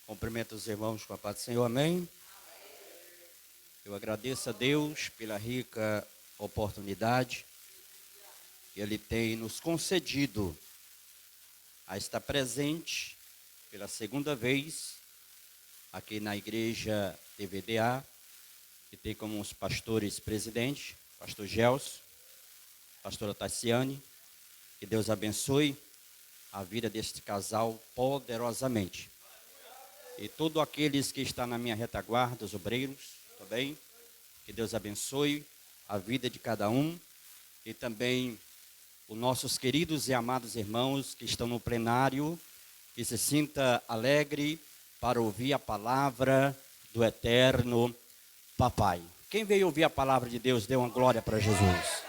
Cumprimento os irmãos com a paz do Senhor, amém? Eu agradeço a Deus pela rica oportunidade que Ele tem nos concedido a estar presente pela segunda vez aqui na igreja TVDA, que tem como os pastores presidentes, pastor Gelson, pastora Tassiane. Que Deus abençoe a vida deste casal poderosamente. E todos aqueles que estão na minha retaguarda, os obreiros, também, que Deus abençoe a vida de cada um. E também os nossos queridos e amados irmãos que estão no plenário, que se sinta alegre para ouvir a palavra do eterno Papai. Quem veio ouvir a palavra de Deus, dê uma glória para Jesus.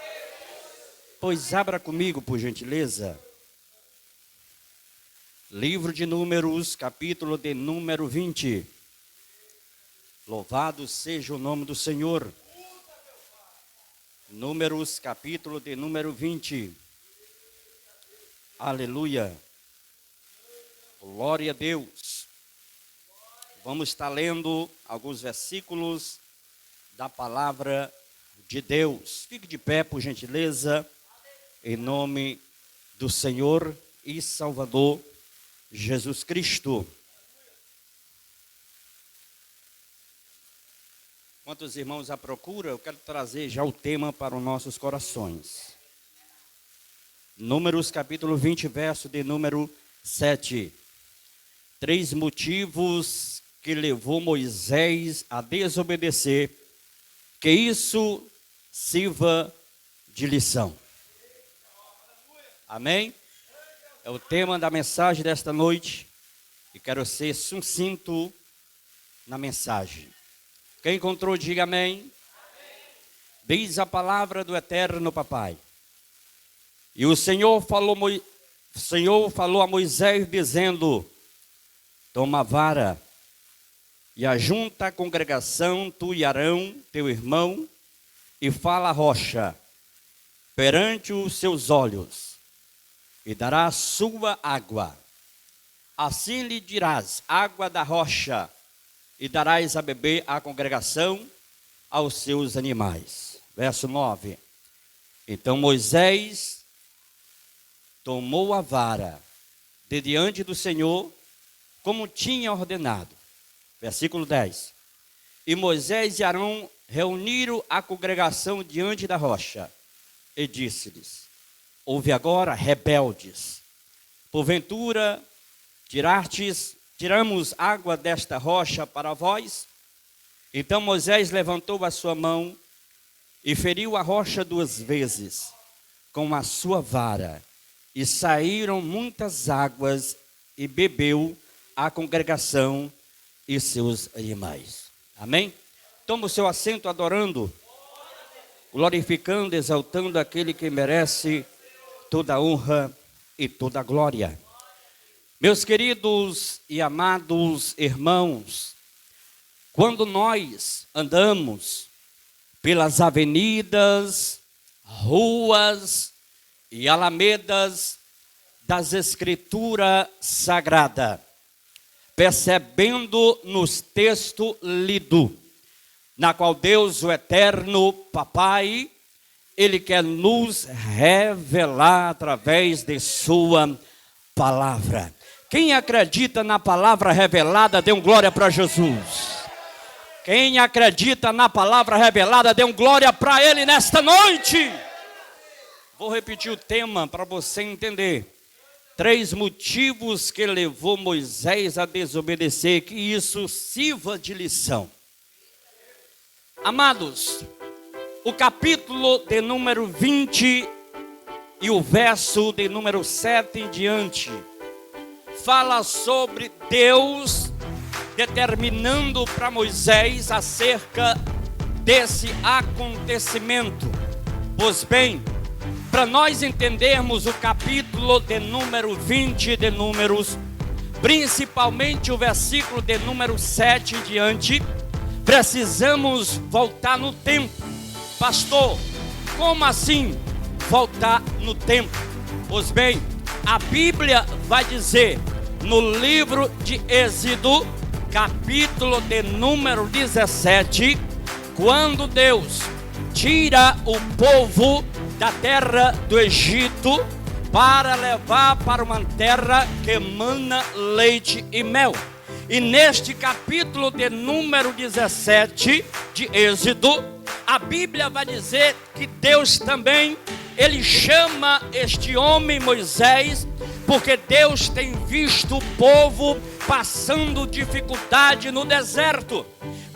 Pois abra comigo, por gentileza, livro de Números, capítulo de número 20. Louvado seja o nome do Senhor. Números, capítulo de número 20. Aleluia. Glória a Deus. Vamos estar lendo alguns versículos da palavra de Deus. Fique de pé, por gentileza, em nome do Senhor e Salvador Jesus Cristo. Quantos irmãos à procura, eu quero trazer já o tema para os nossos corações. Números capítulo 20, verso de número 7. 3 motivos que levou Moisés a desobedecer, que isso sirva de lição. Amém? É o tema da mensagem desta noite e quero ser sucinto na mensagem. Quem encontrou, diga amém. Amém. Diz a palavra do eterno Papai. E o Senhor falou a Moisés dizendo: toma a vara e ajunta a congregação, tu e Arão, teu irmão, e fala a rocha perante os seus olhos. E dará a sua água. Assim lhe dirás: água da rocha, e darás a beber à congregação, aos seus animais. Verso 9. Então Moisés tomou a vara de diante do Senhor, como tinha ordenado. Versículo 10. E Moisés e Arão reuniram a congregação diante da rocha, e disse-lhes: ouve agora, rebeldes, porventura tiramos água desta rocha para vós? Então Moisés levantou a sua mão e feriu a rocha 2 vezes com a sua vara, e saíram muitas águas, e bebeu a congregação e seus animais. Amém? Toma o seu assento adorando, glorificando, exaltando aquele que merece toda a honra e toda a glória. Meus queridos e amados irmãos, quando nós andamos pelas avenidas, ruas e alamedas das Escrituras Sagradas, percebendo nos textos lidos, na qual Deus, o eterno Papai, Ele quer nos revelar através de sua palavra. Quem acredita na palavra revelada, dê um glória para Jesus. Quem acredita na palavra revelada, dê um glória para Ele nesta noite. Vou repetir o tema para você entender. 3 motivos que levou Moisés a desobedecer, que isso sirva de lição. Amados, o capítulo de número 20 e o verso de número 7 em diante fala sobre Deus determinando para Moisés acerca desse acontecimento. Pois bem, para nós entendermos o capítulo de número 20 de Números, principalmente o versículo de número 7 em diante, precisamos voltar no tempo. Pastor, como assim voltar no tempo? Pois bem, a Bíblia vai dizer no livro de Êxodo, capítulo de número 17, quando Deus tira o povo da terra do Egito para levar para uma terra que mana leite e mel. E neste capítulo de número 17 de Êxodo, a Bíblia vai dizer que Deus também, ele chama este homem Moisés, porque Deus tem visto o povo passando dificuldade no deserto.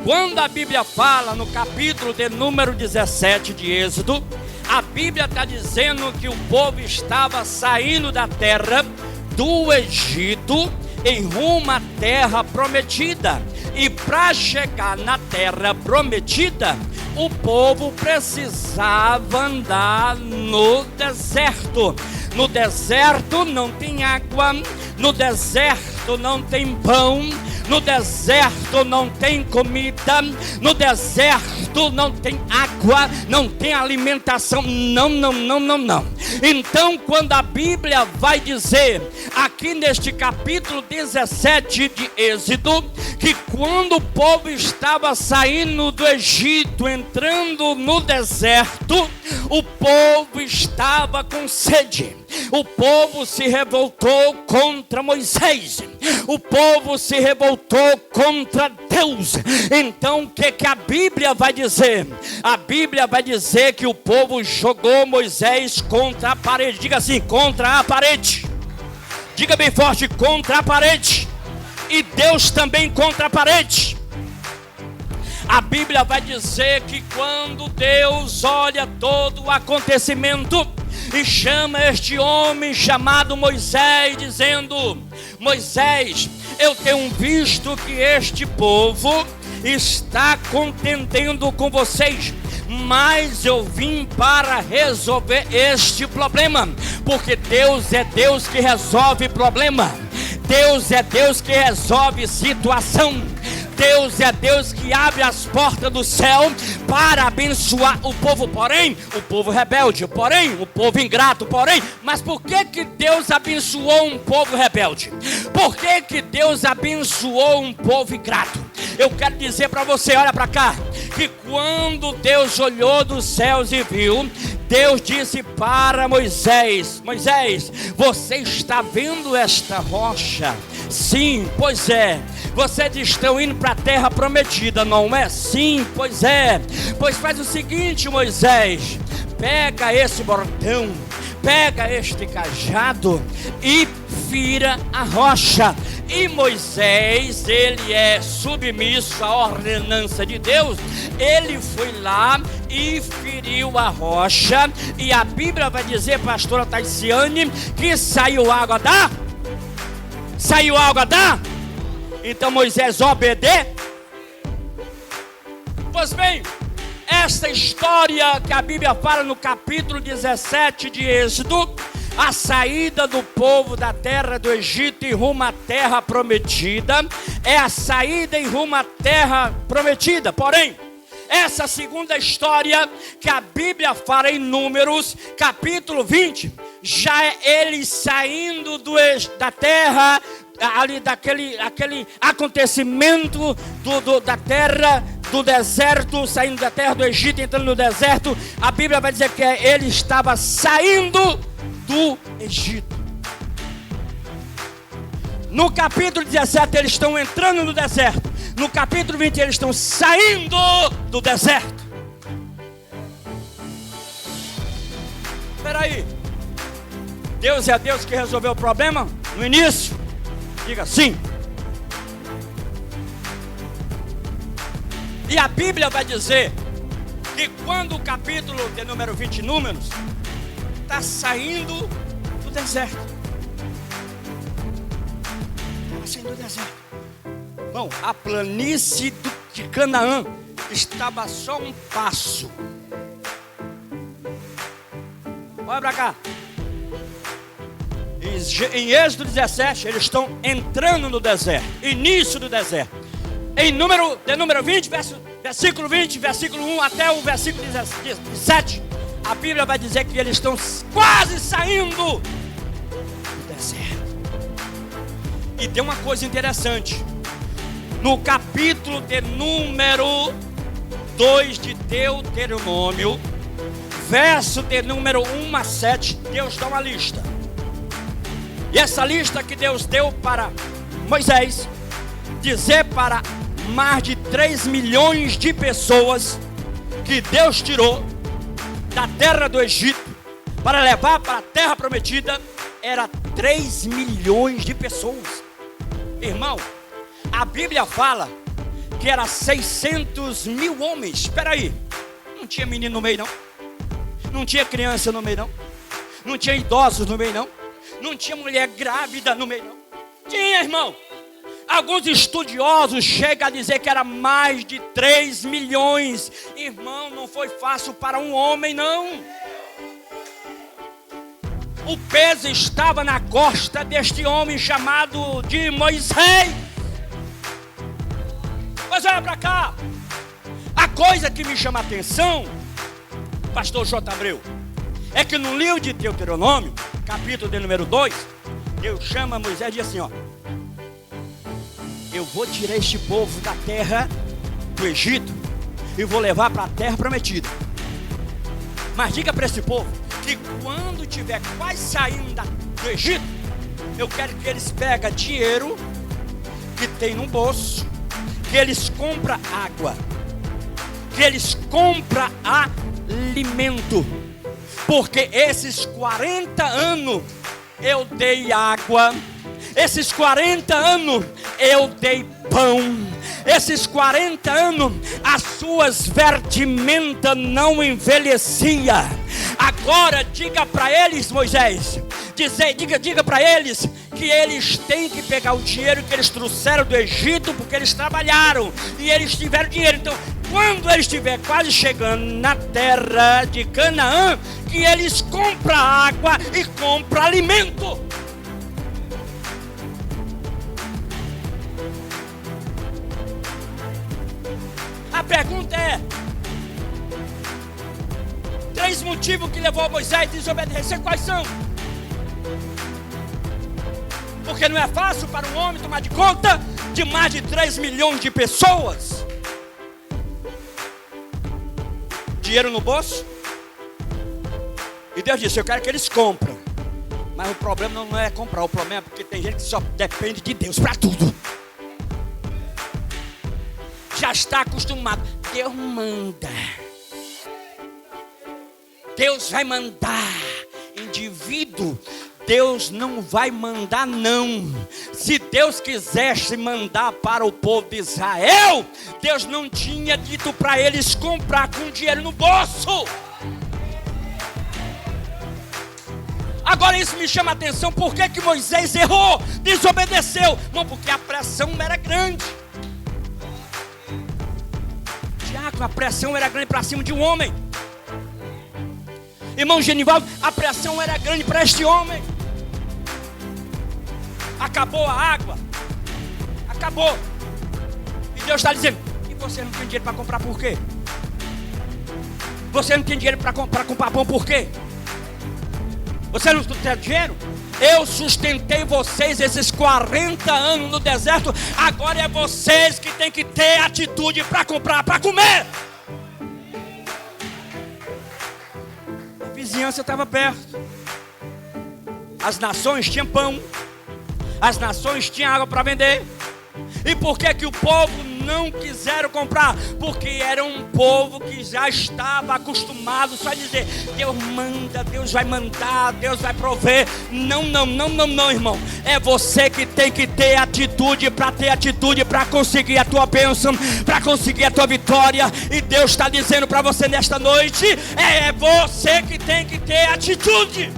Quando a Bíblia fala no capítulo de número 17 de Êxodo, a Bíblia está dizendo que o povo estava saindo da terra do Egito em rumo à terra prometida. E para chegar na terra prometida, o povo precisava andar no deserto. No deserto não tem água, no deserto não tem pão, no deserto não tem comida, no deserto não tem água, não tem alimentação. Não. Então, quando a Bíblia vai dizer aqui neste capítulo 17 de Êxodo, que quando o povo estava saindo do Egito, entrando no deserto, o povo estava com sede. O povo se revoltou contra Moisés. O povo se revoltou contra Deus. Então o que a Bíblia vai dizer? A Bíblia vai dizer que o povo jogou Moisés contra a parede. Diga assim, contra a parede. Diga bem forte, contra a parede. E Deus também contra a parede. A Bíblia vai dizer que quando Deus olha todo o acontecimento e chama este homem chamado Moisés, dizendo: Moisés, eu tenho visto que este povo está contendendo com vocês, mas eu vim para resolver este problema, porque Deus é Deus que resolve problema, Deus é Deus que resolve situação, Deus é Deus que abre as portas do céu para abençoar o povo, porém, o povo rebelde, porém, o povo ingrato, porém. Mas por que Deus abençoou um povo rebelde? Por que Deus abençoou um povo ingrato? Eu quero dizer para você, olha para cá, que quando Deus olhou dos céus e viu, Deus disse para Moisés: Moisés, você está vendo esta rocha? Sim, pois é. Vocês estão indo para a terra prometida, não é? Sim, pois é. Pois faz o seguinte, Moisés, pega esse bordão, pega este cajado e fira a rocha. E Moisés, ele é submisso à ordenança de Deus. Ele foi lá e feriu a rocha. E a Bíblia vai dizer, pastora Taiciane, que saiu água da? Saiu água da? Então Moisés obedeceu. Pois bem, esta história que a Bíblia fala no capítulo 17 de Êxodo, a saída do povo da terra do Egito em rumo à terra prometida, é a saída em rumo à terra prometida. Porém, essa segunda história que a Bíblia fala em Números, capítulo 20, já é eles saindo da terra, ali daquele acontecimento da terra do deserto, saindo da terra do Egito, entrando no deserto. A Bíblia vai dizer que ele estava saindo do Egito. No capítulo 17 eles estão entrando no deserto. No capítulo 20 eles estão saindo do deserto. Espera aí, Deus é Deus que resolveu o problema no início? Diga sim. E a Bíblia vai dizer que quando o capítulo de número 20 Números está saindo do deserto. Está saindo do deserto. Bom, a planície de Canaã estava só um passo. Olha para cá. Em Êxodo 17, eles estão entrando no deserto, início do deserto. Em número 20, versículo 20, versículo 1 até o versículo 17, a Bíblia vai dizer que eles estão quase saindo do deserto. E tem uma coisa interessante. no capítulo de número 2 de Deuteronômio, verso de número 1 a 7, Deus dá uma lista. E essa lista que Deus deu para Moisés, dizer para mais de 3 milhões de pessoas que Deus tirou da terra do Egito para levar para a terra prometida, era 3 milhões de pessoas. Irmão, a Bíblia fala que era 600 mil homens. Espera aí, não tinha menino no meio não, não tinha criança no meio não, não tinha idosos no meio não, não tinha mulher grávida no meio não. Tinha, irmão. Alguns estudiosos chegam a dizer que era mais de 3 milhões. Irmão, não foi fácil para um homem não. O peso estava na costa deste homem chamado de Moisés. Mas olha para cá. A coisa que me chama a atenção, pastor J. Abreu, é que no livro de Deuteronômio, capítulo de número 2, Deus chama Moisés e diz assim, ó: eu vou tirar este povo da terra do Egito e vou levar para a terra prometida. Mas diga para esse povo que quando tiver quase saindo do Egito, eu quero que eles peguem dinheiro que tem no bolso, que eles compram água, que eles compram alimento, porque esses 40 anos eu dei água, esses 40 anos eu dei pão, esses 40 anos as suas vestimentas não envelhecia. Agora diga para eles, Moisés, diga para eles que eles têm que pegar o dinheiro que eles trouxeram do Egito, porque eles trabalharam e eles tiveram dinheiro. Então, quando eles estiverem quase chegando na terra de Canaã, que eles compram água e compram alimento. A pergunta é: 3 motivos que levou Moisés a desobedecer, quais são? Porque não é fácil para um homem tomar de conta de mais de 3 milhões de pessoas. Dinheiro no bolso. E Deus disse: eu quero que eles comprem. Mas o problema não é comprar, o problema é porque tem gente que só depende de Deus para tudo. Já está acostumado. Deus manda. Deus vai mandar. Indivíduo, Deus não vai mandar não. Se Deus quisesse mandar para o povo de Israel, Deus não tinha dito para eles comprar com dinheiro no bolso. Agora isso me chama a atenção. Por que Moisés errou, desobedeceu? Não, porque a pressão era grande. Tiago, a pressão era grande para cima de um homem. Irmão Genivaldo, a pressão era grande para este homem. Acabou a água. Acabou. E Deus está dizendo: e você não tem dinheiro para comprar por quê? Você não tem dinheiro para comprar pão por quê? Você não tem dinheiro? Eu sustentei vocês esses 40 anos no deserto. Agora é vocês que tem que ter atitude para comprar, para comer. A vizinhança estava perto. As nações tinham pão. As nações tinham água para vender. E por que o povo não quiseram comprar? Porque era um povo que já estava acostumado só a dizer: Deus manda, Deus vai mandar, Deus vai prover. Não, irmão. É você que tem que ter atitude para conseguir a tua bênção, para conseguir a tua vitória. E Deus está dizendo para você nesta noite: é você que tem que ter atitude.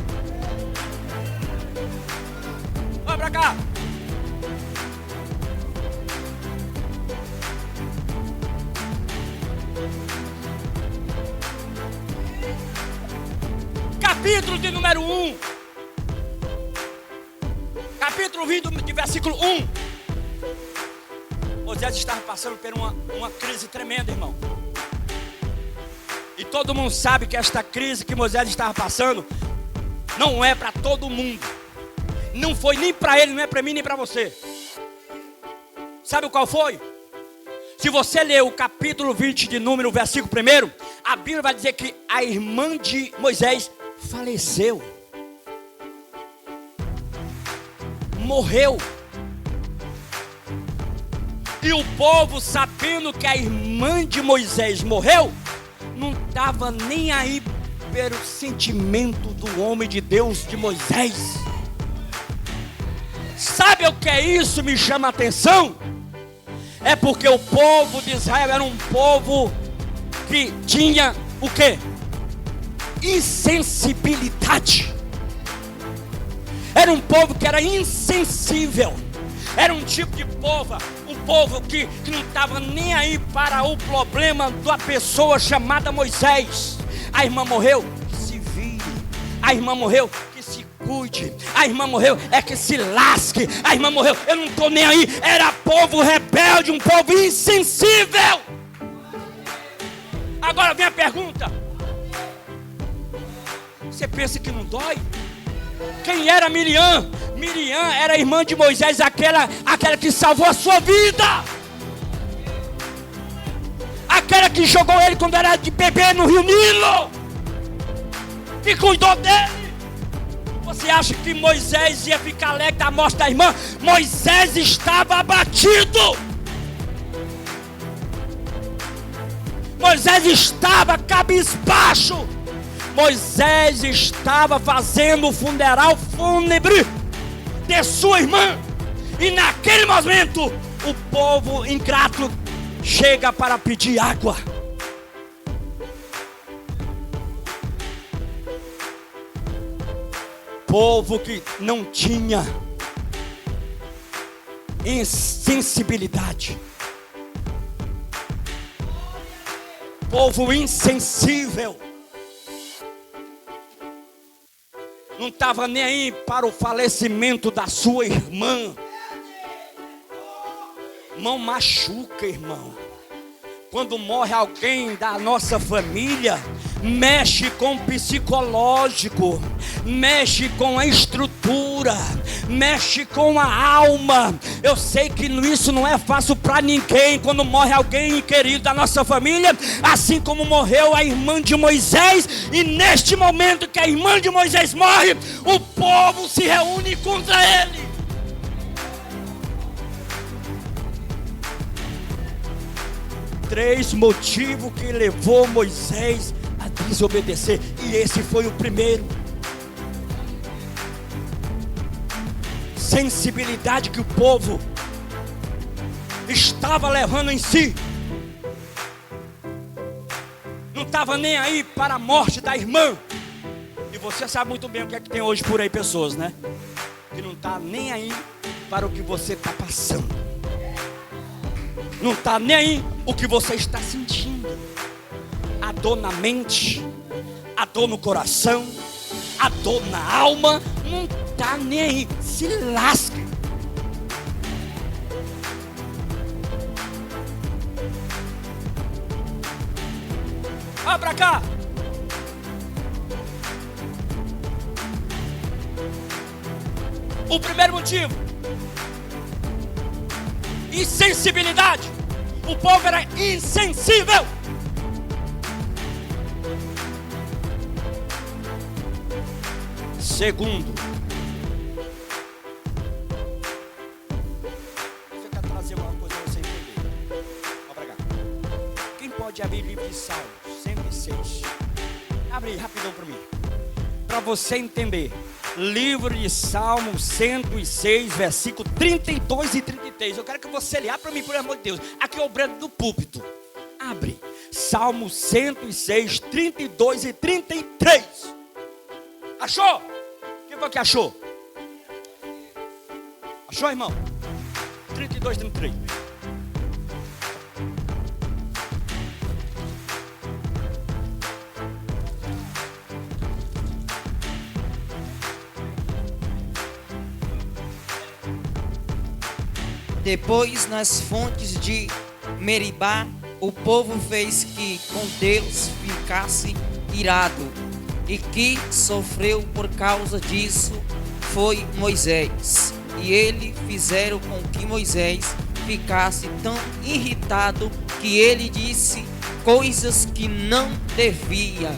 Olha para cá. Capítulo de número 1. Capítulo 20, de versículo 1. Moisés estava passando por uma crise tremenda, irmão. E todo mundo sabe que esta crise que Moisés estava passando não é para todo mundo. Não foi nem para ele, não é para mim, nem para você. Sabe qual foi? Se você ler o capítulo 20 de Número, versículo 1, a Bíblia vai dizer que a irmã de Moisés faleceu. Morreu. E o povo, sabendo que a irmã de Moisés morreu, não estava nem aí pelo sentimento do homem de Deus, de Moisés. Sabe o que é isso? Me chama a atenção. É porque o povo de Israel era um povo que tinha o quê? Insensibilidade. Era um povo que era insensível. Era um tipo de povo, um povo que não estava nem aí para o problema da pessoa chamada Moisés. A irmã morreu, que se vire. A irmã morreu, que se cuide. A irmã morreu, é que se lasque. A irmã morreu, eu não estou nem aí. Era povo rebelde, um povo insensível. Agora vem a pergunta. Você pensa que não dói? Quem era Miriam? Miriam era irmã de Moisés, aquela que salvou a sua vida. Aquela que jogou ele quando era de bebê no rio Nilo. Que cuidou dele. Você acha que Moisés ia ficar alegre da morte da irmã? Moisés estava abatido. Moisés estava cabisbaixo. Moisés estava fazendo o funeral fúnebre de sua irmã. E naquele momento, o povo ingrato chega para pedir água. Povo que não tinha insensibilidade. Povo insensível. Não estava nem aí para o falecimento da sua irmã. Irmão, machuca, irmão. Quando morre alguém da nossa família, mexe com o psicológico, mexe com a estrutura, mexe com a alma. Eu sei que isso não é fácil para ninguém quando morre alguém querido da nossa família, assim como morreu a irmã de Moisés. E neste momento que a irmã de Moisés morre, o povo se reúne contra ele. Três motivos que levou Moisés a desobedecer, e esse foi o primeiro. Sensibilidade que o povo estava levando em si. Não estava nem aí para a morte da irmã. E você sabe muito bem o que é que tem hoje por aí, pessoas, né? Que não está nem aí para o que você está passando. Não está nem aí o que você está sentindo. A dor na mente, a dor no coração, a dor na alma. Não está nem aí. Se lasca. Olha para cá. O primeiro motivo: insensibilidade. O povo era insensível. Segundo, eu quero trazer uma coisa para você entender. Olha para cá. Quem pode abrir o livro de Salmos 106? Abre aí rapidão para mim, para você entender. Livro de Salmos 106, versículo 32 e 33. Eu quero que você leia para mim, por amor de Deus. Aqui é o branco do púlpito. Abre. Salmos 106, 32 e 33. Achou? Quem foi que achou? Achou, irmão? 32 e 33. Depois, nas fontes de Meribá, o povo fez que com Deus ficasse irado, e que sofreu por causa disso foi Moisés. E ele fizeram com que Moisés ficasse tão irritado que ele disse coisas que não devia.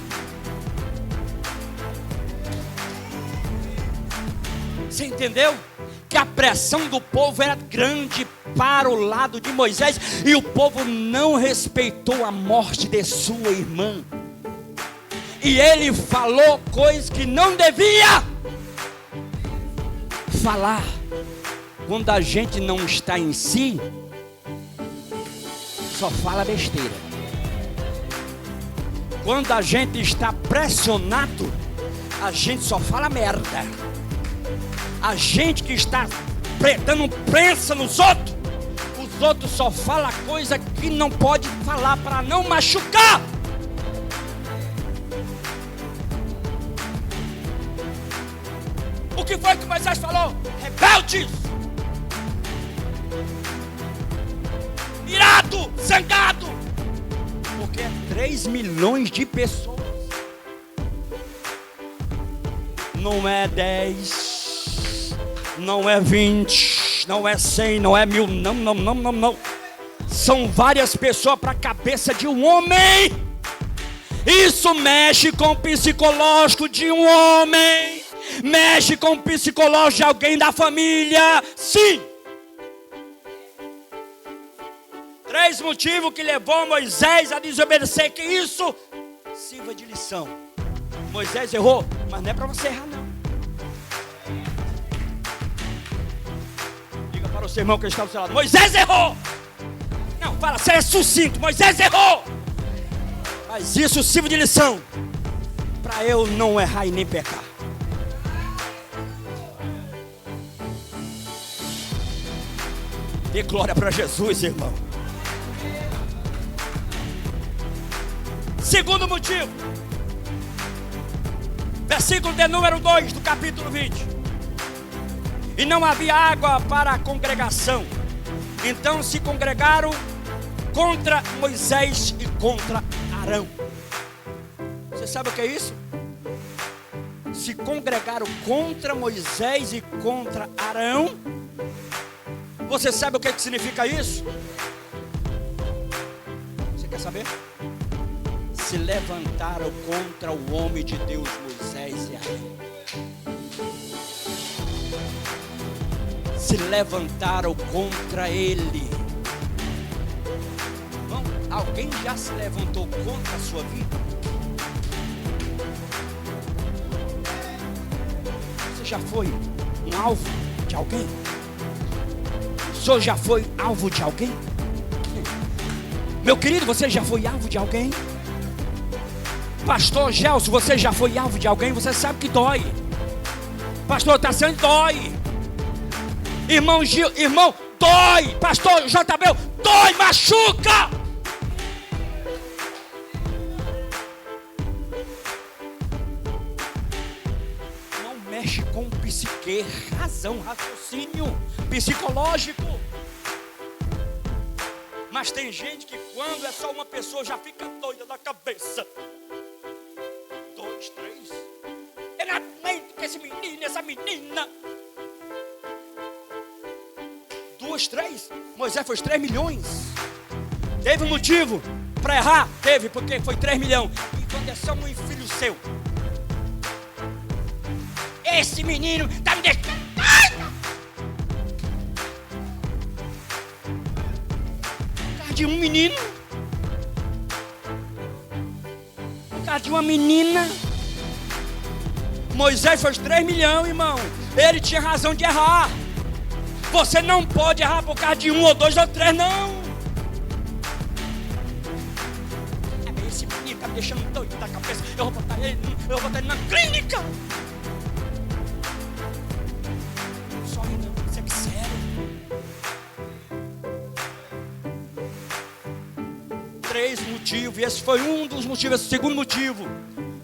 Você entendeu? Que a pressão do povo era grande para o lado de Moisés, e o povo não respeitou a morte de sua irmã. E ele falou coisas que não devia falar. Quando a gente não está em si, só fala besteira. Quando a gente está pressionado, a gente só fala merda. A gente que está dando prensa nos outros, os outros só falam coisa que não pode falar para não machucar. O que foi que Moisés falou? Rebeldes, irado, zangado, porque 3 milhões de pessoas, não é 10, não é 20, não é 100, não é 1000, não. São várias pessoas para a cabeça de um homem. Isso mexe com o psicológico de um homem, mexe com o psicológico de alguém da família, sim. 3 motivos que levou Moisés a desobedecer, que isso sirva de lição. Moisés errou, mas não é para você errar não. Diga para o seu irmão que está do seu lado: Moisés errou. Não, fala, você é sucinto, Moisés errou. Mas isso sirva de lição, para eu não errar e nem pecar. Dê glória para Jesus, irmão. Segundo motivo, versículo de número 2 do capítulo 20. E não havia água para a congregação, então se congregaram contra Moisés e contra Arão. Você sabe o que é isso? Se congregaram contra Moisés e contra Arão. Você sabe o que significa isso? Você quer saber? Se levantaram contra o homem de Deus, Moisés e Arão. Se levantaram contra ele. Bom, alguém já se levantou contra a sua vida? Você já foi um alvo de alguém? O senhor já foi alvo de alguém? Meu querido, você já foi alvo de alguém? Pastor Gelson, você já foi alvo de alguém? Você sabe que dói. Pastor Tassiano, dói. Irmão Gil, irmão, dói. Pastor JB, dói, machuca. Não mexe com psique, razão, raciocínio psicológico. Mas tem gente que quando é só uma pessoa já fica doida da cabeça. 2, 3. Eu não aguento que esse menino, essa menina. 2, 3. Moisés foi 3 milhões. Teve um motivo para errar? Teve, porque foi 3 milhões. E quando é só um filho seu, esse menino tá me deixando. De um menino, por causa de uma menina. Moisés foi 3 milhões, irmão. Ele tinha razão de errar. Você não pode errar por causa de 1 ou 2 ou 3, não. Esse menino tá me deixando doido da cabeça. Eu vou botar ele na clínica. Sorri não, isso é sério. 3 motivos, e esse foi um dos motivos. Esse segundo motivo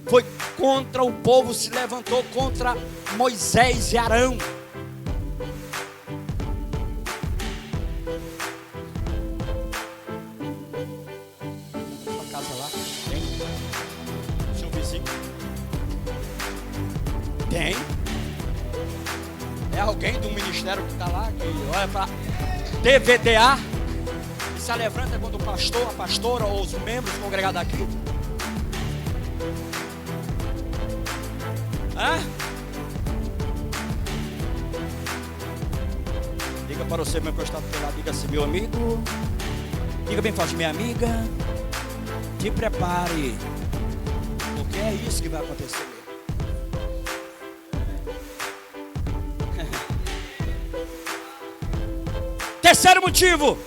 foi contra o povo, se levantou contra Moisés e Arão. Sua casa lá tem? Seu vizinho tem? É alguém do ministério que está lá que olha para. TVDA. E se levanta quando o pastor, a pastora ou os membros congregados aqui. Hã? Diga para o seu meu encostado pelo lado, diga assim, meu amigo. Diga bem forte, minha amiga. Te prepare. Porque é isso que vai acontecer. Terceiro motivo.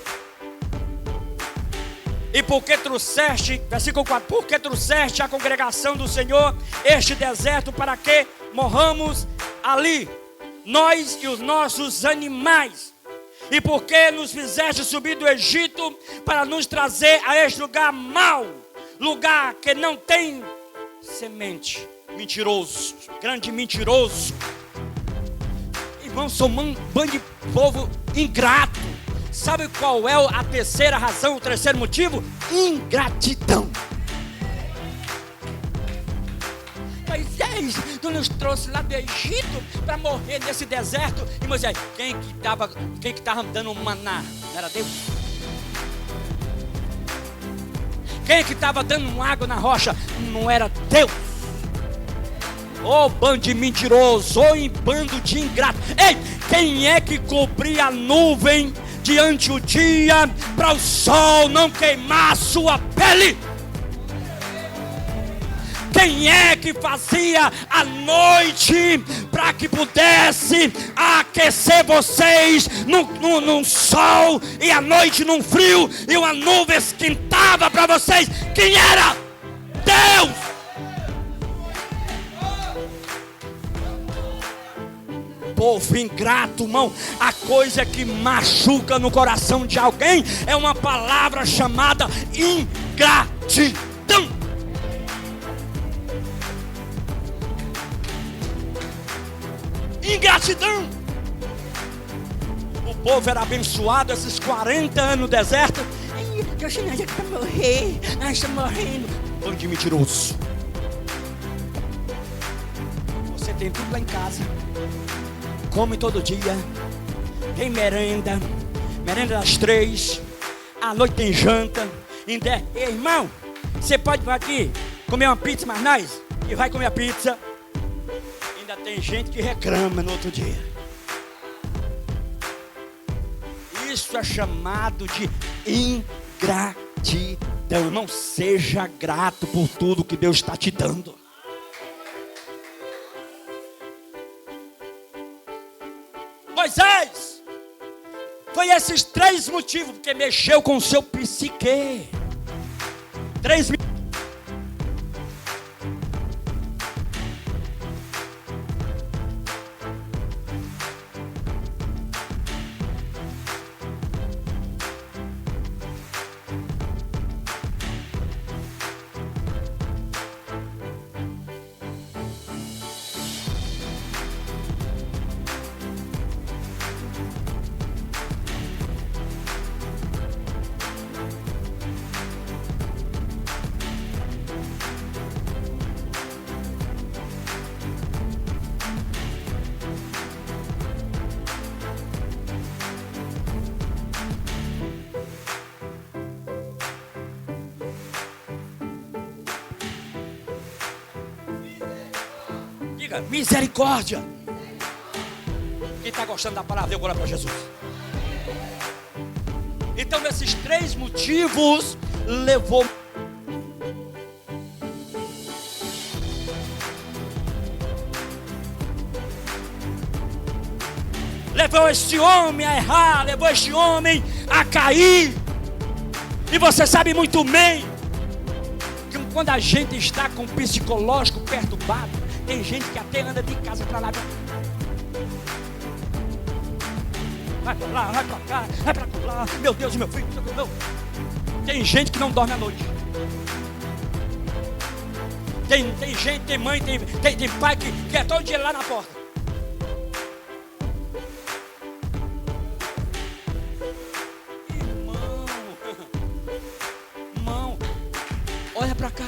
E porque trouxeste, versículo 4, porque trouxeste a congregação do Senhor este deserto para que morramos ali, nós e os nossos animais. E porque nos fizeste subir do Egito para nos trazer a este lugar mau, lugar que não tem semente. Mentiroso, grande mentiroso. Irmãos, sou um bando de povo ingrato. Sabe qual é a terceira razão, o terceiro motivo? Ingratidão. Moisés, tu nos trouxe lá do Egito para morrer nesse deserto. E Moisés, quem que estava dando maná? Não era Deus? Quem que estava dando água na rocha? Não era Deus? Ô bando de mentiroso, ô bando de ingrato. Ei, quem é que cobria a nuvem diante o dia para o sol não queimar a sua pele? Quem é que fazia a noite para que pudesse aquecer vocês num sol e a noite num frio e uma nuvem esquentava para vocês? Quem era? Deus! Povo ingrato, irmão. A coisa que machuca no coração de alguém é uma palavra chamada ingratidão. Ingratidão. O povo era abençoado esses 40 anos no deserto. Eu achei que para morrer, nós estamos morrendo. Bando de mentiroso. Você tem tudo lá em casa. Come todo dia, tem merenda das 3, à noite tem janta. Ei, irmão, você pode vir aqui comer uma pizza mais nós? E vai comer a pizza. Ainda tem gente que reclama no outro dia. Isso é chamado de ingratidão. Irmão, seja grato por tudo que Deus está te dando. Moisés, foi esses 3 motivos, porque mexeu com o seu psique. 3 misericórdia. Quem está gostando da palavra, dê glória para Jesus. Então, desses 3 motivos, levou este homem a errar, levou este homem a cair. E você sabe muito bem que quando a gente está com o psicológico perturbado, tem gente que até anda de casa para lá. Vai para lá, vai para cá, vai para lá. Meu Deus, meu filho, meu. Tem gente que não dorme à noite. Tem gente, tem mãe, tem pai que é todo dia lá na porta. Irmão, olha para cá.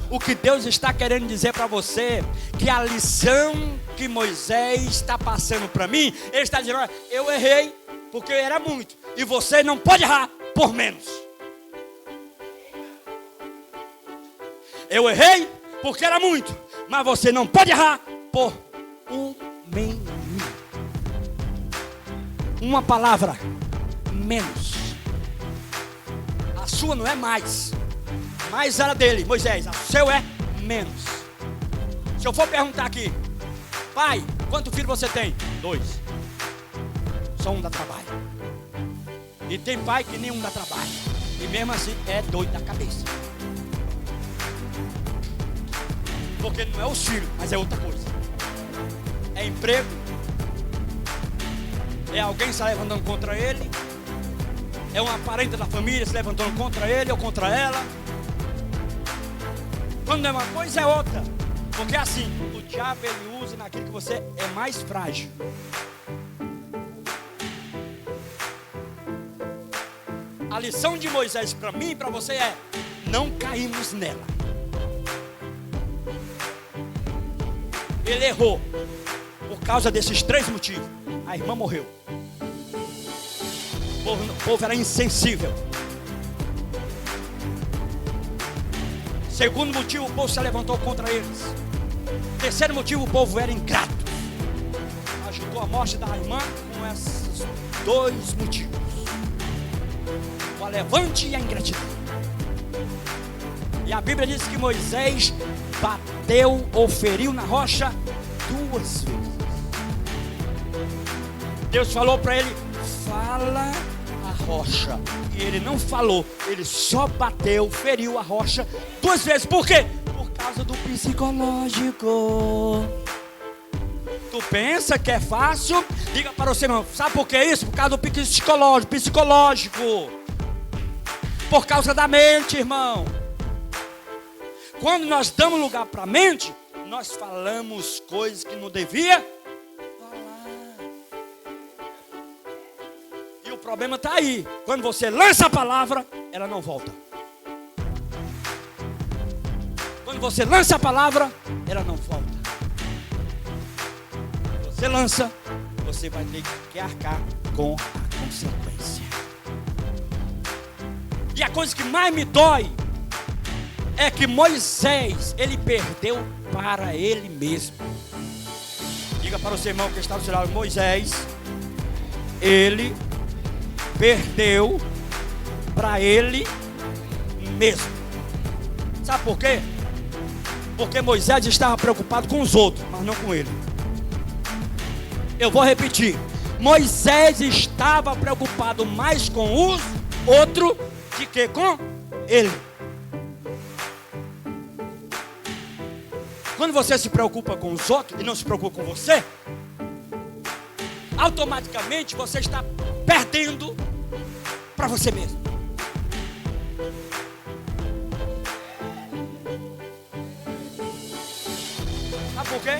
O que Deus está querendo dizer para você, que a lição que Moisés está passando para mim, ele está dizendo, olha, eu errei, porque era muito. E você não pode errar por menos. Eu errei porque era muito, mas você não pode errar por um menos. Uma palavra menos. A sua não é mais. Mais era dele, Moisés. A seu é menos. Se eu for perguntar aqui, pai, quantos filhos você tem? 2. Só um dá trabalho. E tem pai que nenhum dá trabalho. E mesmo assim é doido da cabeça. Porque não é os filhos, mas é outra coisa. É emprego. É alguém se levantando contra ele. É uma parente da família se levantando contra ele ou contra ela. Quando é uma coisa, é outra. Porque assim, o diabo ele usa naquilo que você é mais frágil. A lição de Moisés para mim e para você é: não caímos nela. Ele errou por causa desses 3 motivos. A irmã morreu. O povo era insensível. Segundo motivo, o povo se levantou contra eles. Terceiro motivo, o povo era ingrato. Ajudou a morte da irmã com esses 2 motivos: o levante e a ingratidão. E a Bíblia diz que Moisés bateu ou feriu na rocha 2 vezes. Deus falou para ele: fala a rocha. E ele não falou, ele só bateu, feriu a rocha 2 vezes. Por quê? Por causa do psicológico. Tu pensa que é fácil? Diga para o seu irmão: sabe por que isso? Por causa do psicológico. Por causa da mente, irmão. Quando nós damos lugar para a mente, nós falamos coisas que não devia falar. E o problema está aí. Quando você lança a palavra, ela não volta. Quando você lança a palavra, ela não volta. Quando você lança, você vai ter que arcar com a consequência. E a coisa que mais me dói é que Moisés, ele perdeu para ele mesmo. Diga para o seu irmão que está do seu lado: Moisés, ele perdeu para ele mesmo. Sabe por quê? Porque Moisés estava preocupado com os outros, mas não com ele. Eu vou repetir: Moisés estava preocupado mais com os outros do que com ele. Quando você se preocupa com os outros e não se preocupa com você, automaticamente você está perdendo para você mesmo. Sabe por quê?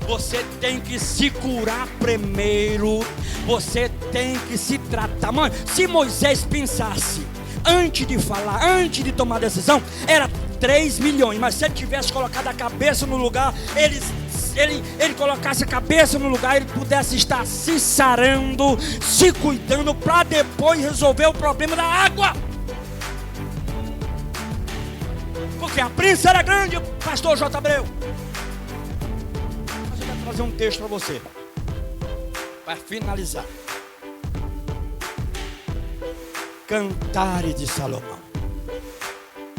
Você tem que se curar primeiro. Você tem que se tratar. Mano, se Moisés pensasse antes de falar, antes de tomar decisão, era 3 milhões, mas se ele tivesse colocado a cabeça no lugar, ele colocasse a cabeça no lugar, ele pudesse estar se sarando, se cuidando, para depois resolver o problema da água. Porque a prensa era grande, pastor J. Abreu. Mas eu quero trazer um texto para você, para finalizar. Cantares de Salomão.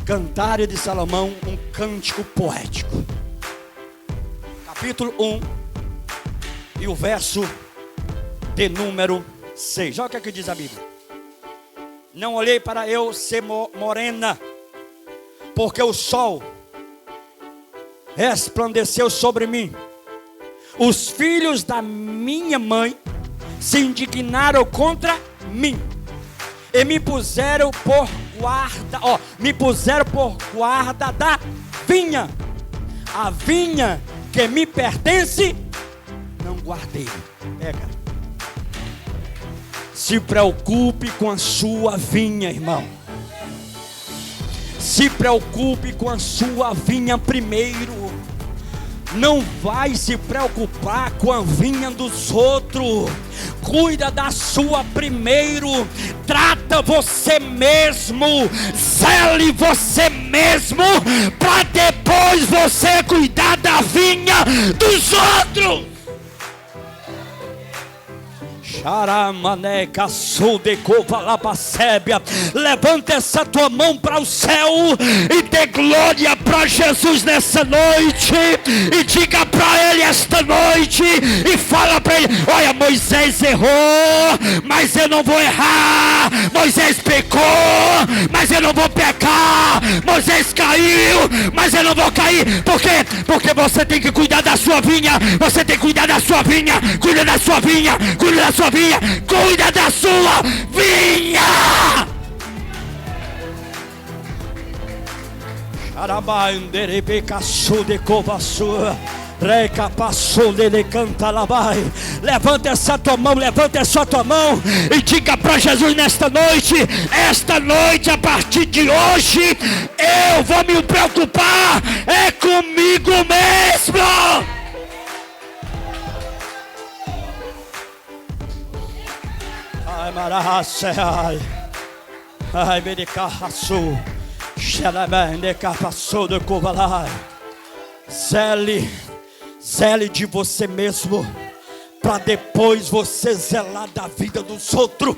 Cantares de Salomão, um cântico poético. Capítulo 1 e o verso de número 6. Olha o que diz a Bíblia. Não olhei para eu ser morena, porque o sol resplandeceu sobre mim. Os filhos da minha mãe se indignaram contra mim e me puseram por guarda, da vinha. A vinha que me pertence, não guardei. Pega. Se preocupe com a sua vinha, irmão. Se preocupe com a sua vinha primeiro. Não vai se preocupar com a vinha dos outros. Cuida da sua primeiro. Trata você mesmo. Zele você mesmo, para depois você cuidar da vinha dos outros. Levanta essa tua mão para o céu e dê glória para Jesus nessa noite. E diga para Ele esta noite. E fala para Ele: olha, Moisés errou, mas eu não vou errar. Moisés pecou, mas eu não vou pecar. Moisés caiu, mas eu não vou cair. Por quê? Porque você tem que cuidar da sua vinha. Você tem que cuidar da sua vinha. Cuida da sua vinha. Cuida da sua vinha, cuida da sua vinha. Levanta essa tua mão, levanta essa tua mão e diga para Jesus nesta noite: esta noite, a partir de hoje, eu vou me preocupar é comigo mesmo. Ai, Marahasai, ai, Medicaçu, Xelamende Capaçou do Covalai. Zele de você mesmo, para depois você zelar da vida dos outros.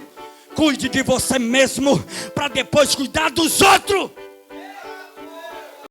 Cuide de você mesmo, para depois cuidar dos outros.